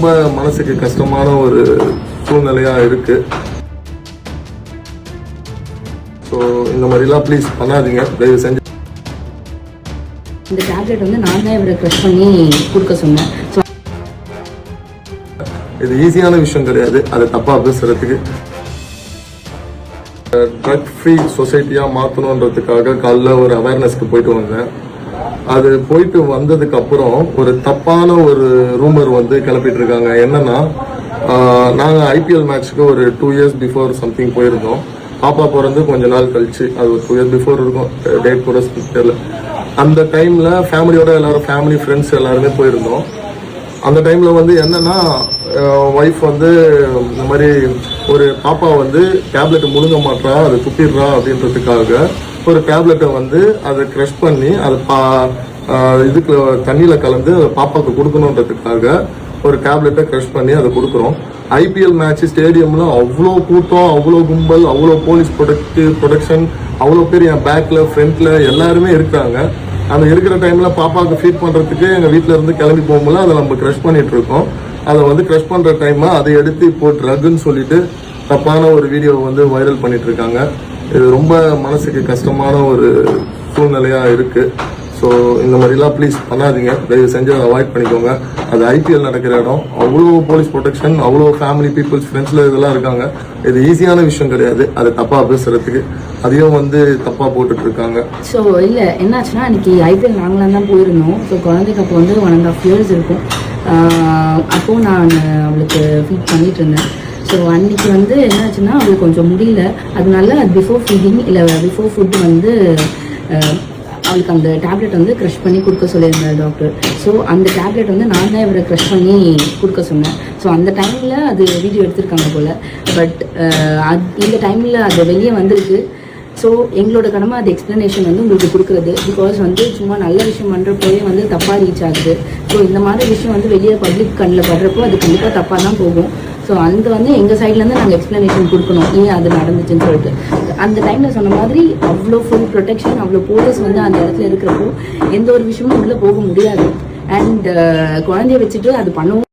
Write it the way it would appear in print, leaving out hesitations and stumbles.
ரொம்ப மனசுக்கு கஷ்டமான ஒரு சூழ்நிலையாக இருக்குது. ஸோ இந்த மாதிரிலாம் ப்ளீஸ் பண்ணாதீங்க, தயவு செஞ்சு. இந்த டேப்லெட் வந்து நான் தான் இவரை க்ரஷ் பண்ணி கொடுக்க சொன்னேன். ஸோ இது ஈஸியான விஷயம் கிடையாது, அதை தப்பாக பேசுகிறதுக்கு. ட்ரக் ஃப்ரீ சொசைட்டியாக மாற்றணுன்றதுக்காக காலைல ஒரு அவேர்னஸ்க்கு போயிட்டு வந்தேன். அது போயிட்டு வந்ததுக்கு அப்புறம் ஒரு தப்பான ஒரு ரூமர் வந்து கிளப்பிட்டு இருக்காங்க. என்னன்னா, நாங்கள் ஐபிஎல் மேட்ச்க்கு ஒரு 2 years பிஃபோர் சம்திங் போயிருந்தோம். பாப்பா பிறந்து கொஞ்ச நாள் கழிச்சு, அது ஒரு 2 years பிஃபோர் இருக்கும், டேட் கூட தெரியல. அந்த டைமில் ஃபேமிலியோட எல்லாரும், ஃபேமிலி ஃப்ரெண்ட்ஸ் எல்லாருமே போயிருந்தோம். அந்த டைமில் வந்து என்னன்னா, ஒய்ஃப் வந்து இந்த மாதிரி ஒரு பாப்பா வந்து டேப்லெட் முழுங்க மாட்டா, அதை துப்பிடுறா அப்படின்றதுக்காக ஒரு டேப்லெட்டை வந்து அதை க்ரஷ் பண்ணி அதை இதுக்கு தண்ணியில் கலந்து அதை பாப்பாவுக்கு கொடுக்கணுன்றதுக்காக ஒரு டேப்லெட்டை க்ரஷ் பண்ணி அதை கொடுக்குறோம். ஐபிஎல் மேட்ச் ஸ்டேடியமில் அவ்வளோ கூட்டம், அவ்வளோ கும்பல், அவ்வளோ போலீஸ் ப்ரொடெக்ஷன், அவ்வளோ பேர் என் பேக்கில் ஃப்ரண்ட்டில் எல்லாருமே இருக்காங்க. அந்த இருக்கிற டைமில் பாப்பாவுக்கு ஃபீட் பண்ணுறதுக்கு எங்கள் வீட்டில் இருந்து கிளம்பி போகும்போது அதை நம்ம க்ரஷ் பண்ணிட்டு இருக்கோம். அதை வந்து க்ரஷ் பண்ணுற டைமில் அதை எடுத்து இப்போ ட்ரக்குன்னு சொல்லிட்டு தப்பான ஒரு வீடியோவை வந்து வைரல் பண்ணிட்டு இருக்காங்க. இது ரொம்ப மனசுக்கு கஷ்டமான ஒரு சூழ்நிலையாக இருக்குது. ஸோ இந்த மாதிரிலாம் ப்ளீஸ் பண்ணாதீங்க, தயவு செஞ்சு அதை அவாய்ட் பண்ணிக்கோங்க. அது ஐபிஎல் நடக்கிற இடம், அவ்வளோ போலீஸ் ப்ரொடெக்ஷன், அவ்வளோ ஃபேமிலி பீப்புள்ஸ், ஃப்ரெண்ட்ஸில் இதெல்லாம் இருக்காங்க. இது ஈஸியான விஷயம் கிடையாது, அதை தப்பாக பேசுகிறதுக்கு. அதையும் வந்து தப்பாக போட்டுட்ருக்காங்க. ஸோ இல்லை என்னாச்சுன்னா, அன்றைக்கி ஐபிஎல் நாங்களாம் தான் போயிருந்தோம். ஸோ குழந்தைக்கு அப்போ வந்து 1.5 years இருக்கும். அப்போது நான் அவளுக்கு ஃபீட் பண்ணிகிட்டு இருந்தேன். ஸோ அன்றைக்கி வந்து என்னாச்சுன்னா, அவளுக்கு கொஞ்சம் முடியல. அதனால பிஃபோர் ஃபீடிங் இல்லை பிஃபோர் ஃபுட் வந்து அவளுக்கு அந்த டேப்லெட் வந்து க்ரஷ் பண்ணி கொடுக்க சொல்லியிருந்தார் டாக்டர். ஸோ அந்த டேப்லெட் வந்து நான் தான் இவரை க்ரஷ் பண்ணி கொடுக்க சொன்னேன். ஸோ அந்த டைமில் அது வீடியோ எடுத்திருக்காங்க போல். பட் இந்த டைமில் அது வெளியே வந்திருக்கு. ஸோ எங்களோட கடமை அது எக்ஸ்ப்ளனேஷன் வந்து உங்களுக்கு கொடுக்குறது. பிகாஸ் வந்து சும்மா நல்ல விஷயம் பண்ணுறப்போயே வந்து தப்பாக ரீச் ஆகுது. ஸோ இந்த மாதிரி விஷயம் வந்து வெளியே பப்ளிக் கண்ணில் படுறப்போ அது கண்டிப்பாக தப்பாக தான் போகும். ஸோ அந்த வந்து எங்கள் சைட்லேருந்து நாங்கள் எக்ஸ்ப்ளனேஷன் கொடுக்கணும், ஏன் அது நடந்துச்சுன்னு சொல்லிட்டு. அந்த டைமில் சொன்ன மாதிரி அவ்வளோ ஃபுல் ப்ரொடெக்ஷன், அவ்வளோ போலீஸ் வந்து அந்த இடத்துல இருக்கிறப்போ எந்த ஒரு விஷயமும் உள்ளே போக முடியாது. அண்ட் குழந்தைய வச்சுட்டு அது பண்ணவும்